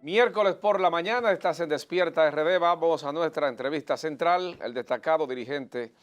Miércoles por la mañana, estás en Despierta RD. Vamos a nuestra entrevista central. El destacado dirigente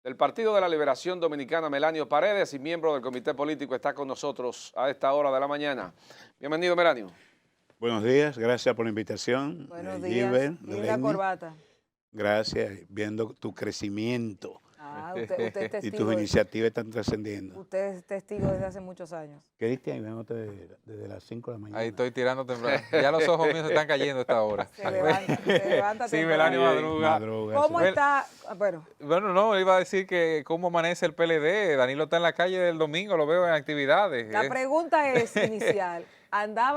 del Partido de la Liberación Dominicana, Melanio Paredes, y miembro del comité político, está con nosotros a esta hora de la mañana. Bienvenido, Melanio. Buenos días, gracias por la invitación. Buenos días. Gilbert, ¿Y la Delenny, corbata? gracias, viendo tu crecimiento Usted es y testigo. tus iniciativas están trascendiendo. Usted es testigo desde hace muchos años. ¿Qué diste ahí? Desde las 5 de la mañana. Ahí estoy tirando temprano. Ya los ojos míos se están cayendo a esta hora. Se levanta Sí, temprano. Melanio madruga. Madruga, ¿Cómo sí. está? Bueno, Bueno, no, iba a decir que cómo amanece el PLD. Danilo está en la calle del domingo, lo veo en actividades. la pregunta es inicial.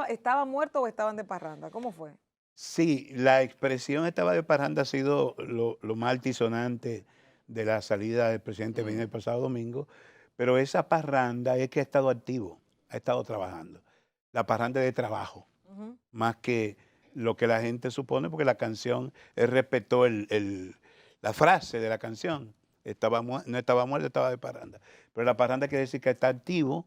¿Estaba muerto o estaban de parranda? ¿Cómo fue? Sí, la expresión estaba de parranda ha sido lo más altisonante de la salida del presidente Medina el pasado domingo, pero esa parranda es que ha estado activo, ha estado trabajando. La parranda de trabajo, más que lo que la gente supone, porque la canción, él respetó la frase de la canción. No estaba muerto, estaba de parranda. Pero la parranda quiere decir que está activo,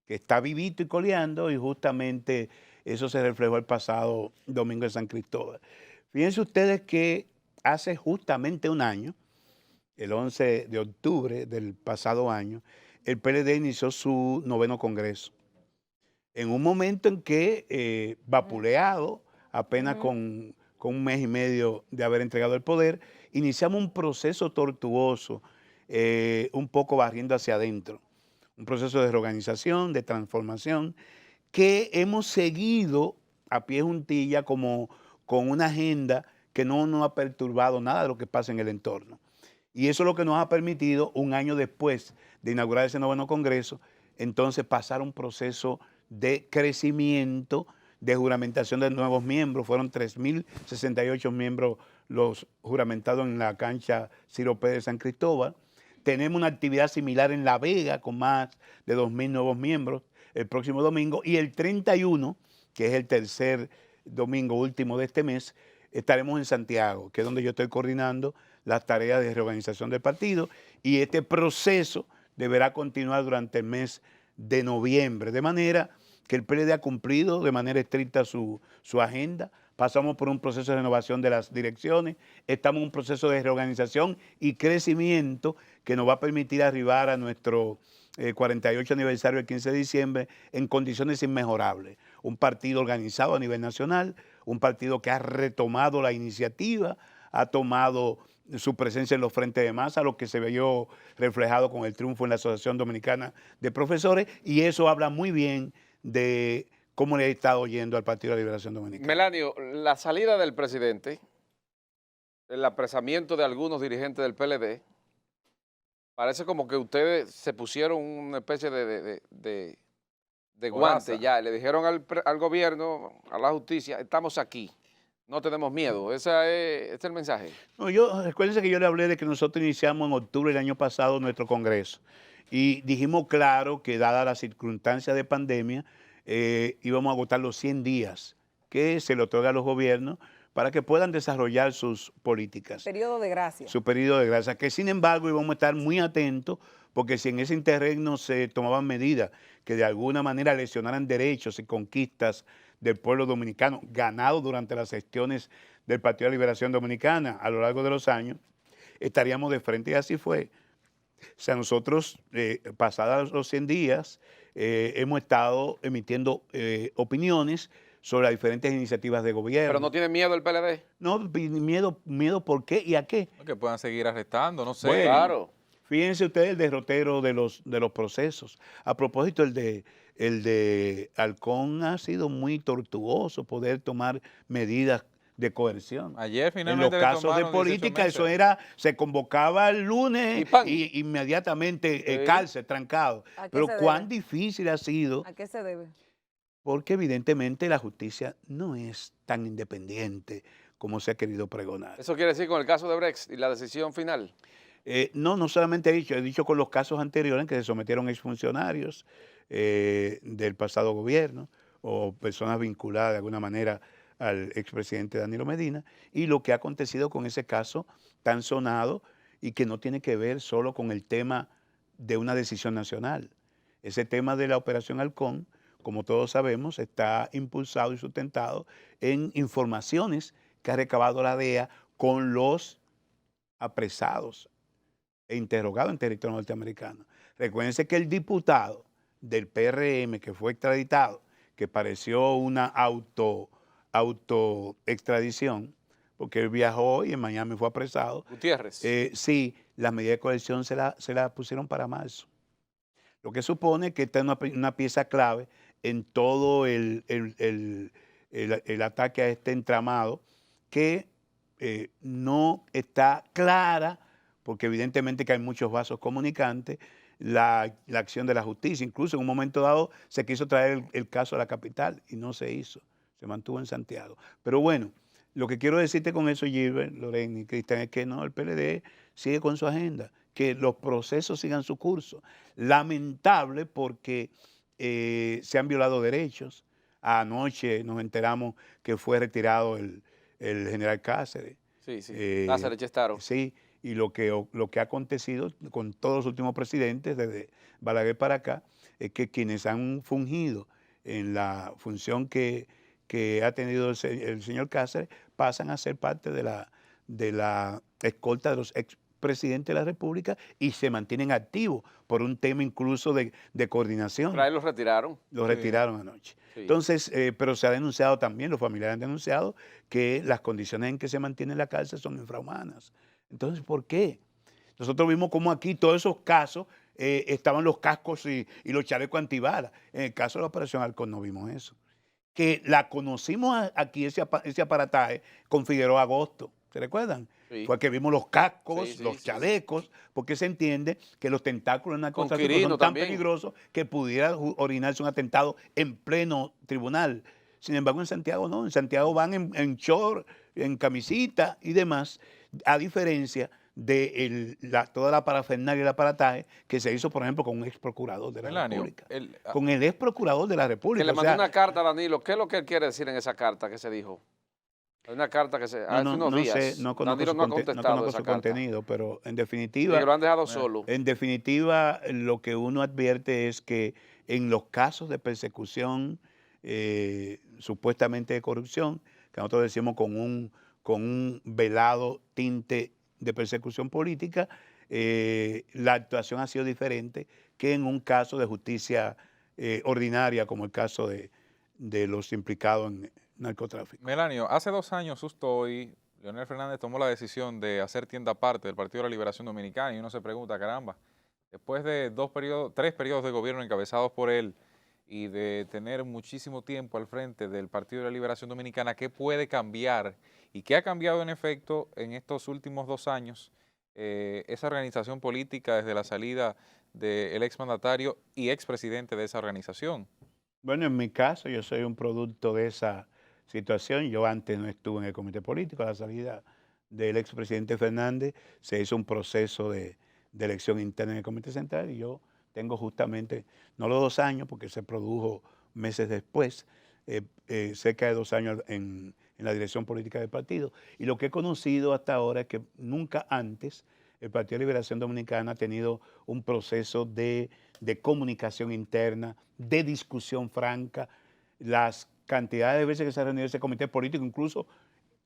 que está vivito y coleando, y justamente eso se reflejó el pasado domingo en San Cristóbal. Fíjense ustedes que hace justamente un año, el 11 de octubre del pasado año, el PLD inició su 9º Congreso. En un momento en que, vapuleado, apenas con un mes y medio de haber entregado el poder, iniciamos un proceso tortuoso, un poco barriendo hacia adentro. Un proceso de reorganización, de transformación, que hemos seguido a pie juntilla como con una agenda que no nos ha perturbado nada de lo que pasa en el entorno. Y eso es lo que nos ha permitido, un año después de inaugurar ese 9º Congreso, entonces pasar un proceso de crecimiento, de juramentación de nuevos miembros. Fueron 3.068 miembros los juramentados en la cancha Ciro Pérez de San Cristóbal. Tenemos una actividad similar en La Vega con más de 2.000 nuevos miembros el próximo domingo. Y el 31, que es el tercer domingo último de este mes, estaremos en Santiago, que es donde yo estoy coordinando las tareas de reorganización del partido. Y este proceso deberá continuar durante el mes de noviembre, de manera que el PLD ha cumplido de manera estricta su agenda. Pasamos por un proceso de renovación de las direcciones, estamos en un proceso de reorganización y crecimiento que nos va a permitir arribar a nuestro 48 aniversario el 15 de diciembre en condiciones inmejorables. Un partido organizado a nivel nacional, un partido que ha retomado la iniciativa, ha tomado su presencia en los frentes de masa, lo que se vio reflejado con el triunfo en la Asociación Dominicana de Profesores, y eso habla muy bien de cómo le ha estado yendo al Partido de la Liberación Dominicana. Melanio, la salida del presidente, el apresamiento de algunos dirigentes del PLD, parece como que ustedes se pusieron una especie de guante ya. Le dijeron al gobierno, a la justicia, estamos aquí, no tenemos miedo. Ese es el mensaje. No, recuérdense que yo le hablé de que nosotros iniciamos en octubre del año pasado nuestro congreso y dijimos claro que dada la circunstancia de pandemia íbamos a agotar los 100 días que se le otorga a los gobiernos para que puedan desarrollar sus políticas. Periodo de gracia. Su periodo de gracia, que sin embargo íbamos a estar muy atentos porque si en ese interregno se tomaban medidas que de alguna manera lesionaran derechos y conquistas del pueblo dominicano, ganados durante las gestiones del Partido de la Liberación Dominicana a lo largo de los años, estaríamos de frente, y así fue. O sea, nosotros, pasados los 100 días, hemos estado emitiendo opiniones sobre las diferentes iniciativas de gobierno. ¿Pero no tiene miedo el PLD? No, miedo ¿por qué y a qué? Que puedan seguir arrestando, no sé. Bueno, Claro. Fíjense ustedes el derrotero de los procesos. A propósito, el de Halcón ha sido muy tortuoso poder tomar medidas de coerción. Ayer En finalmente los le casos de tomaron 18 política, meses. eso era, se convocaba el lunes Y ¡pam! y inmediatamente Sí. cárcel, trancado. ¿A qué Pero se cuán debe? difícil ha sido, ¿A qué se debe? porque evidentemente la justicia no es tan independiente como se ha querido pregonar. Eso quiere decir con el caso de Brecht y la decisión final. No solamente he dicho con los casos anteriores en que se sometieron exfuncionarios del pasado gobierno o personas vinculadas de alguna manera al expresidente Danilo Medina, y lo que ha acontecido con ese caso tan sonado y que no tiene que ver solo con el tema de una decisión nacional. Ese tema de la Operación Halcón como todos sabemos, está impulsado y sustentado en informaciones que ha recabado la DEA con los apresados e interrogados en territorio norteamericano. Recuérdense que el diputado del PRM que fue extraditado, que pareció una extradición, porque él viajó y en Miami fue apresado. Gutiérrez. Sí, las medidas de coerción se la pusieron para marzo. Lo que supone que esta es una pieza clave en todo el ataque a este entramado que no está clara, porque evidentemente que hay muchos vasos comunicantes, la acción de la justicia. Incluso en un momento dado se quiso traer el caso a la capital y no se hizo, se mantuvo en Santiago. Pero bueno, lo que quiero decirte con eso, Gilbert, Lorena y Cristian, es que no, el PLD sigue con su agenda, que los procesos sigan su curso. Lamentable porque se han violado derechos. Anoche nos enteramos que fue retirado el general Cáceres. Sí, Cáceres Chestaro. Sí, y lo que ha acontecido con todos los últimos presidentes, desde Balaguer para acá, es que quienes han fungido en la función que ha tenido el señor Cáceres pasan a ser parte de la escolta de los expresidentes de la República y se mantienen activos por un tema incluso de coordinación. Pero ahí los retiraron. Los retiraron anoche. Sí. Entonces, pero se ha denunciado también, los familiares han denunciado que las condiciones en que se mantiene la cárcel son infrahumanas. Entonces, ¿por qué? Nosotros vimos cómo aquí todos esos casos estaban los cascos y los chalecos antibalas. En el caso de la Operación Halcón no vimos eso. Que la conocimos aquí, ese aparataje, con Figueroa Agosto. ¿Se recuerdan? Sí. Fue que vimos los cascos, Sí, los sí, chalecos, porque se entiende que los tentáculos del narcotráfico Quirino son tan también. peligrosos que pudiera orinarse un atentado en pleno tribunal. Sin embargo, en Santiago no. En Santiago van en short, en camisita y demás, a diferencia de toda la parafernalia y el aparataje que se hizo, por ejemplo, con un ex procurador de la Melanio, República. Con el ex procurador de la República. Que le o mandó sea, una carta a Danilo. ¿Qué es lo que él quiere decir en esa carta que se dijo? Hay una carta que se hace unos días. sé, no conozco Danilo su, no ha no contestado conozco esa su carta. contenido, pero en Sí, definitiva, que lo han dejado solo. en definitiva, lo que uno advierte es que en los casos de persecución, supuestamente de corrupción, que nosotros decimos con un velado tinte de persecución política, la actuación ha sido diferente que en un caso de justicia ordinaria, como el caso de los implicados en narcotráfico. Melanio, hace 2 años justo hoy, Leonel Fernández tomó la decisión de hacer tienda aparte del Partido de la Liberación Dominicana y uno se pregunta, caramba, después de 3 periodos de gobierno encabezados por él y de tener muchísimo tiempo al frente del Partido de la Liberación Dominicana, ¿qué puede cambiar? ¿Y qué ha cambiado en efecto en estos últimos 2 años esa organización política desde la salida del exmandatario y expresidente de esa organización? Bueno, en mi caso, yo soy un producto de esa situación. Yo antes no estuve en el comité político. A la salida del expresidente Fernández se hizo un proceso de elección interna en el comité central y yo tengo justamente, no los 2 años, porque se produjo meses después, cerca de 2 años en la dirección política del partido. Y lo que he conocido hasta ahora es que nunca antes el Partido de Liberación Dominicana ha tenido un proceso de comunicación interna, de discusión franca. Las cantidades de veces que se ha reunido ese comité político, incluso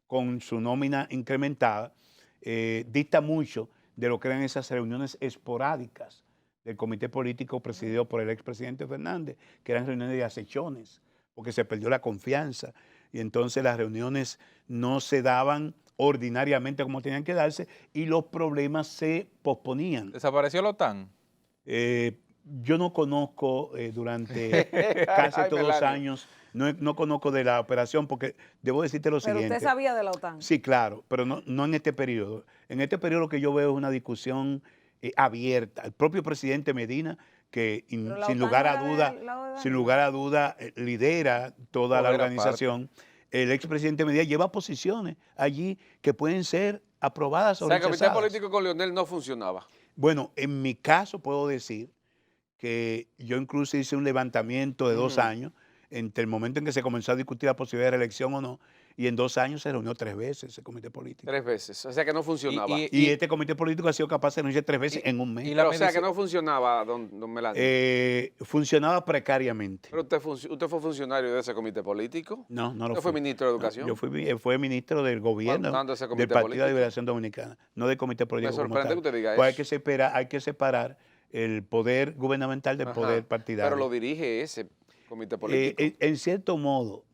con su nómina incrementada, dista mucho de lo que eran esas reuniones esporádicas del comité político presidido por el expresidente Fernández, que eran reuniones de acechones, porque se perdió la confianza y entonces las reuniones no se daban ordinariamente como tenían que darse y los problemas se posponían. ¿Desapareció la OTAN? Yo no conozco durante casi todos los años, no conozco de la operación porque debo decirte lo Pero siguiente. usted sabía de la OTAN. Sí, claro, pero no en este periodo. En este periodo lo que yo veo es una discusión abierta. El propio presidente Medina, que sin lugar a duda lidera toda la organización. El expresidente Medina lleva posiciones allí que pueden ser aprobadas o O sea, el comité rechazadas. político con Leonel no funcionaba. Bueno, en mi caso puedo decir que yo incluso hice un levantamiento de 2 años entre el momento en que se comenzó a discutir la posibilidad de reelección o no, y en 2 años se reunió 3 veces ese comité político. 3 veces. O sea que no funcionaba. Y este comité político ha sido capaz de reunirse 3 veces en un mes. y Pero, o sea que no funcionaba, don Melania. Funcionaba precariamente. Pero usted fue funcionario de ese comité político. No, no lo ¿Usted fue fui. ministro de No, Educación? yo fui ministro del gobierno ¿Cuándo ese del comité Partido político? de Liberación Dominicana, no del comité político como sorprende tal. que usted diga Pues eso. hay que separar el poder gubernamental del Ajá. poder partidario. Pero lo dirige ese comité político. En cierto modo,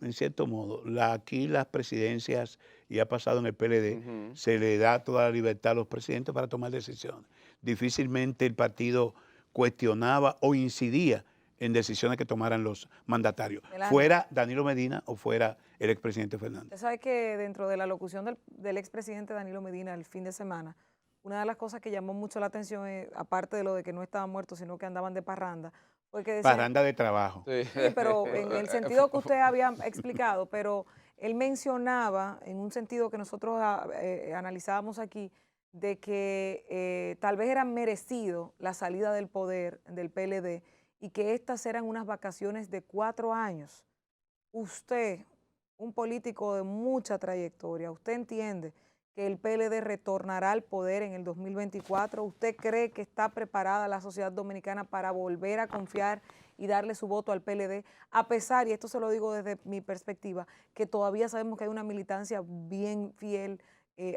aquí las presidencias, y ha pasado en el PLD, Ujú. se le da toda la libertad a los presidentes para tomar decisiones. Difícilmente el partido cuestionaba o incidía en decisiones que tomaran los mandatarios, Melania. fuera Danilo Medina o fuera el expresidente Fernández. Usted sabe que dentro de la locución del expresidente Danilo Medina el fin de semana, una de las cosas que llamó mucho la atención, aparte de lo de que no estaban muertos, sino que andaban de parranda, fue que decía, Parranda de trabajo. Sí. sí, pero en el sentido que usted había explicado, pero él mencionaba en un sentido que nosotros analizábamos aquí, de que tal vez era merecido la salida del poder del PLD y que estas eran unas vacaciones de 4 años. Usted, un político de mucha trayectoria, ¿usted entiende que el PLD retornará al poder en el 2024? ¿Usted cree que está preparada la sociedad dominicana para volver a confiar y darle su voto al PLD? A pesar, y esto se lo digo desde mi perspectiva, que todavía sabemos que hay una militancia bien fiel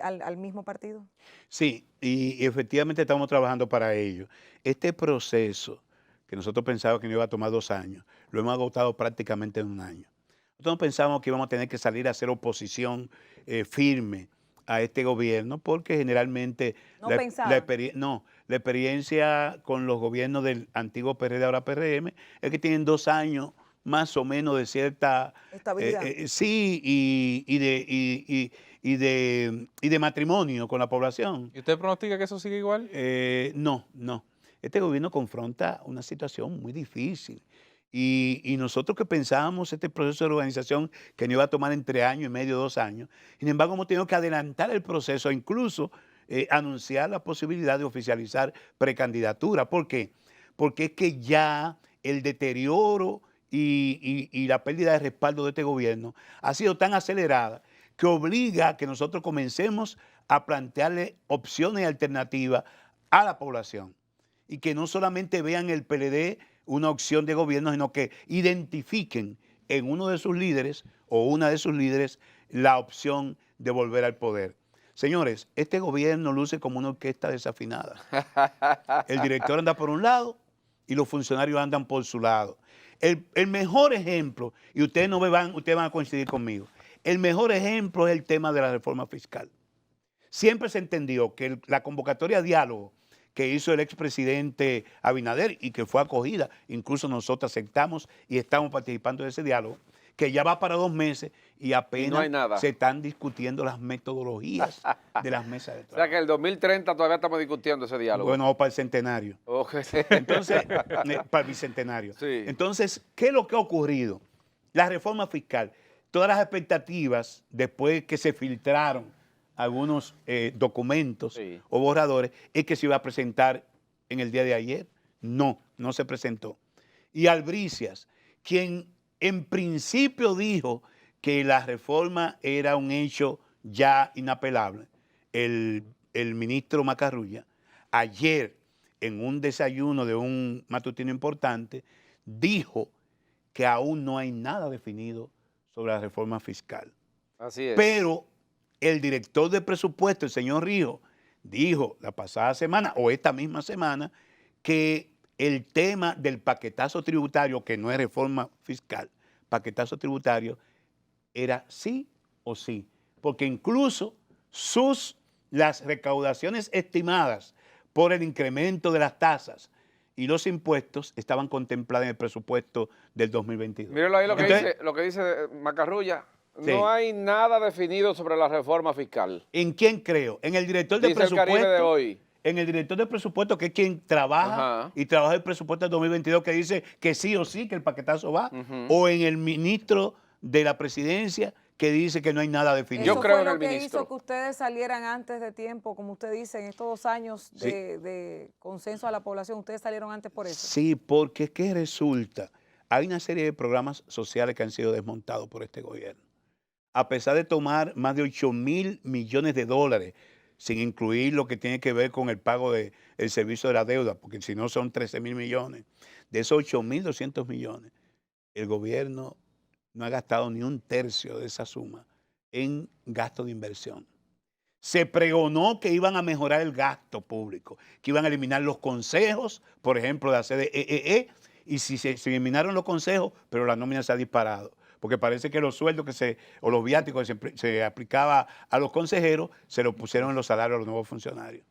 al mismo partido. Sí, y efectivamente estamos trabajando para ello. Este proceso que nosotros pensábamos que no iba a tomar 2 años, lo hemos agotado prácticamente en 1 año. Nosotros pensamos que íbamos a tener que salir a hacer oposición firme a este gobierno, porque generalmente No la pensaban. experiencia con los gobiernos del antiguo PRD, ahora PRM, es que tienen 2 años más o menos de cierta Estabilidad. sí, y de matrimonio con la población. ¿Y usted pronostica que eso sigue igual? No. Este gobierno confronta una situación muy difícil. Y nosotros que pensábamos este proceso de organización que no iba a tomar entre año y medio, 2 años, sin embargo hemos tenido que adelantar el proceso e incluso anunciar la posibilidad de oficializar precandidatura. ¿Por qué? Porque es que ya el deterioro y la pérdida de respaldo de este gobierno ha sido tan acelerada que obliga a que nosotros comencemos a plantearle opciones alternativas a la población y que no solamente vean el PLD una opción de gobierno, sino que identifiquen en uno de sus líderes o una de sus líderes la opción de volver al poder. Señores, este gobierno luce como una orquesta desafinada. El director anda por un lado y los funcionarios andan por su lado. El mejor ejemplo, y ustedes van a coincidir conmigo, el mejor ejemplo es el tema de la reforma fiscal. Siempre se entendió que la convocatoria a diálogo que hizo el expresidente Abinader y que fue acogida, incluso nosotros aceptamos y estamos participando de ese diálogo, que ya va para 2 meses y apenas no hay nada. se están discutiendo las metodologías de las mesas de O sea trabajo. que en el 2030 todavía estamos discutiendo ese diálogo. Bueno, para el centenario. Ok. Entonces, para el bicentenario. Sí. Entonces, ¿qué es lo que ha ocurrido? La reforma fiscal, todas las expectativas después que se filtraron algunos documentos Sí. o borradores, es que se iba a presentar en el día de ayer. No se presentó. Y Albricias, quien en principio dijo que la reforma era un hecho ya inapelable, el ministro Macarrulla, ayer en un desayuno de un matutino importante, dijo que aún no hay nada definido sobre la reforma fiscal. Así es. Pero el director de presupuesto, el señor Ríos, dijo la pasada semana o esta misma semana que el tema del paquetazo tributario, que no es reforma fiscal, paquetazo tributario, era sí o sí. Porque incluso las recaudaciones estimadas por el incremento de las tasas y los impuestos estaban contempladas en el presupuesto del 2022. Mírenlo ahí Entonces, lo que dice Macarrulla. Sí. No hay nada definido sobre la reforma fiscal. ¿en quién creo? En el director de Dice el presupuesto. Caribe de hoy. En el director de presupuesto, que es quien trabaja Ajá. y trabaja el presupuesto del 2022, que dice que sí o sí, que el paquetazo va, Ujú. o en el ministro de la presidencia, que dice que no hay nada definido. Yo Eso creo fue en lo el que ministro. hizo que ustedes salieran antes de tiempo, como usted dice, en estos 2 años Sí. de consenso a la población. Ustedes salieron antes por eso. Sí, porque es que resulta, hay una serie de programas sociales que han sido desmontados por este gobierno. a pesar de tomar más de 8.000 millones de dólares, sin incluir lo que tiene que ver con el pago del servicio de la deuda, porque si no son 13.000 millones, de esos 8.200 millones, el gobierno no ha gastado ni un tercio de esa suma en gasto de inversión. Se pregonó que iban a mejorar el gasto público, que iban a eliminar los consejos, por ejemplo, de la CDEE, y si se eliminaron los consejos, pero la nómina se ha disparado, porque parece que los sueldos o los viáticos que se aplicaba a los consejeros, se los pusieron en los salarios a los nuevos funcionarios.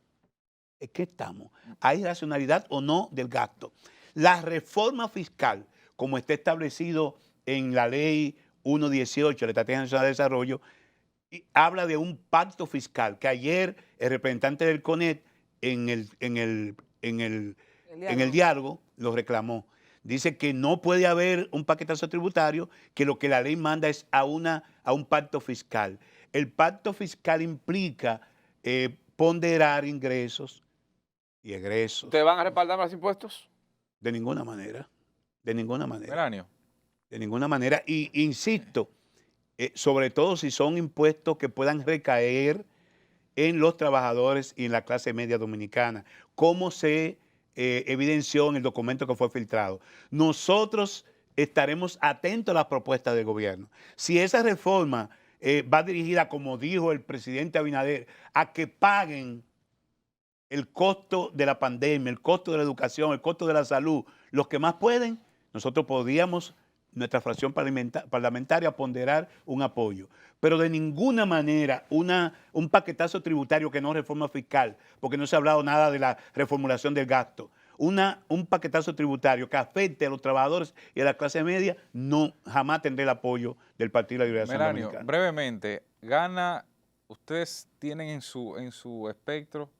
¿En qué estamos? ¿Hay racionalidad o no del gasto? La reforma fiscal, como está establecido en la ley 118, la Estrategia Nacional de Desarrollo, habla de un pacto fiscal, que ayer el representante del CONET en el diálogo lo reclamó. Dice que no puede haber un paquetazo tributario, que lo que la ley manda es a un pacto fiscal. El pacto fiscal implica ponderar ingresos y egresos. ¿Ustedes van a respaldar más impuestos? De ninguna manera, de ninguna manera. Melanio. De ninguna manera. Y insisto, sobre todo si son impuestos que puedan recaer en los trabajadores y en la clase media dominicana, como se evidenció en el documento que fue filtrado. Nosotros estaremos atentos a las propuestas del gobierno. Si esa reforma va dirigida, como dijo el presidente Abinader, a que paguen el costo de la pandemia, el costo de la educación, el costo de la salud, los que más pueden, nosotros podríamos, nuestra fracción parlamentaria, ponderar un apoyo. Pero de ninguna manera un paquetazo tributario que no reforma fiscal, porque no se ha hablado nada de la reformulación del gasto. Un paquetazo tributario que afecte a los trabajadores y a la clase media, no, jamás tendré el apoyo del Partido de la Liberación Melanio, Dominicana. brevemente, ustedes tienen en su espectro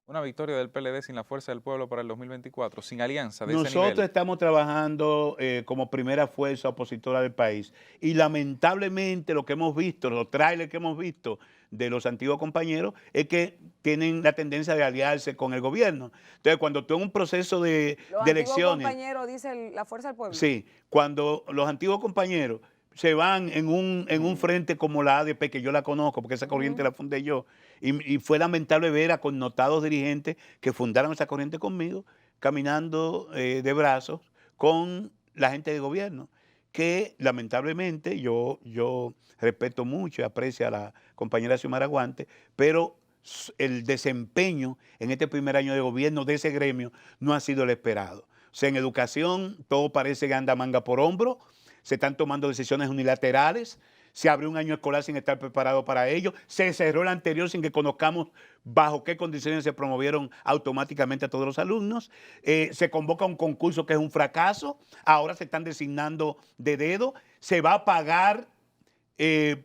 una victoria del PLD sin la fuerza del pueblo para el 2024, sin alianza de ese nivel. Nosotros estamos trabajando como primera fuerza opositora del país y lamentablemente lo que hemos visto, los trailers que hemos visto de los antiguos compañeros es que tienen la tendencia de aliarse con el gobierno. Entonces, cuando tú en un proceso de elecciones... Los antiguos compañeros, dice la fuerza del pueblo. Sí, cuando los antiguos compañeros se van en un frente como la ADP, que yo la conozco, porque esa corriente la fundé yo, y fue lamentable ver a connotados dirigentes que fundaron esa corriente conmigo, caminando de brazos con la gente de gobierno, que lamentablemente yo respeto mucho y aprecio a la compañera Xiomara Guante, pero el desempeño en este primer año de gobierno de ese gremio no ha sido el esperado. O sea, en educación todo parece que anda manga por hombro, se están tomando decisiones unilaterales, se abrió un año escolar sin estar preparado para ello, se cerró el anterior sin que conozcamos bajo qué condiciones se promovieron automáticamente a todos los alumnos, se convoca un concurso que es un fracaso, ahora se están designando de dedo, se va a pagar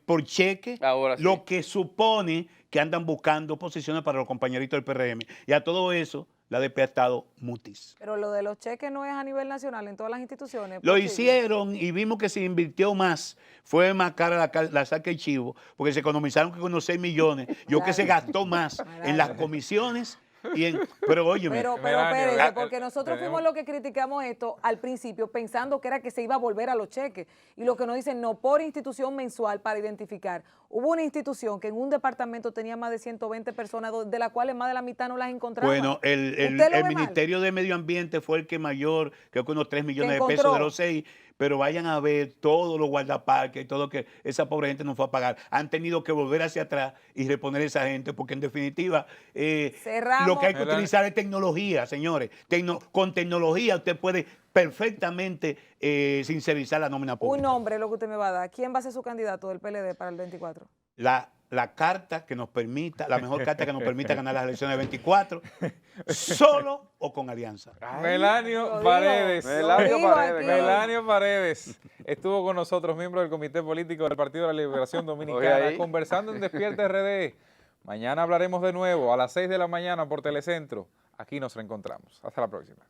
por cheque, Ahora sí. lo que supone que andan buscando posiciones para los compañeritos del PRM. Y a todo eso, la ADP ha estado mutis. Pero lo de los cheques no es a nivel nacional, en todas las instituciones. Lo ¿Posible? hicieron y vimos que se invirtió más. Fue más cara la saca de chivo, porque se economizaron que unos 6 millones. Yo que se gastó más en las comisiones. Pero óyeme. Pero Melanio, espérese, porque nosotros tenemos- fuimos los que criticamos esto al principio pensando que era que se iba a volver a los cheques. Y lo que nos dicen, no, por institución mensual para identificar. Hubo una institución que en un departamento tenía más de 120 personas, de las cuales más de la mitad no las encontraba. Bueno, el ¿Usted lo ve mal? Ministerio de Medio Ambiente fue el que mayor, creo que unos 3 millones de pesos encontró? de los 6, pero vayan a ver todos los guardaparques y todo que esa pobre gente no fue a pagar. Han tenido que volver hacia atrás y reponer a esa gente, porque en definitiva Cerramos. lo que hay que Melanio. utilizar es tecnología, señores. Con tecnología usted puede perfectamente sincerizar la nómina Un pública. nombre lo que usted me va a dar. ¿Quién va a ser su candidato del PLD para el 24? La carta que nos permita, la mejor carta que nos permita ganar las elecciones del 24, solo o con alianza. Melanio Lo Paredes. digo, Melanio lo digo Paredes, aquí. Melanio Paredes estuvo con nosotros, miembro del Comité Político del Partido de la Liberación Dominicana, ahí. conversando en Despierta RD. Mañana hablaremos de nuevo a las 6 de la mañana por Telecentro. Aquí nos reencontramos. Hasta la próxima.